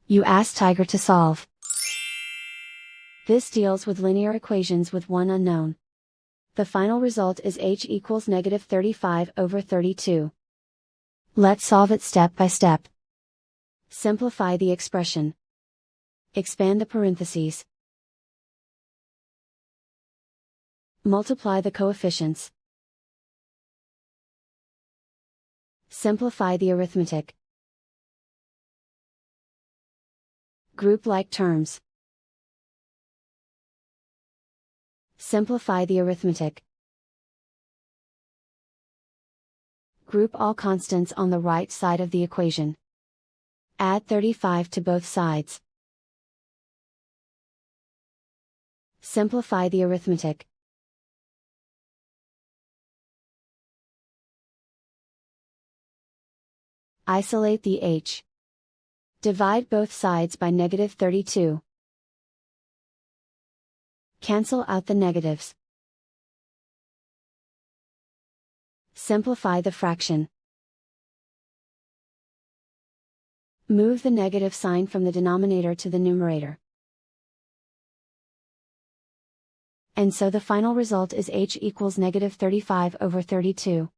You ask Tiger to solve. This deals with linear equations with one unknown. The final result is h equals -35/32. Let's solve it step by step. Simplify the expression. Expand the parentheses. Multiply the coefficients. Simplify the arithmetic. Group like terms. Simplify the arithmetic. Group all constants on the right side of the equation. Add 35 to both sides. Simplify the arithmetic. Isolate the h. Divide both sides by -32. Cancel out the negatives. Simplify the fraction. Move the negative sign from the denominator to the numerator. And so the final result is h equals -35/32.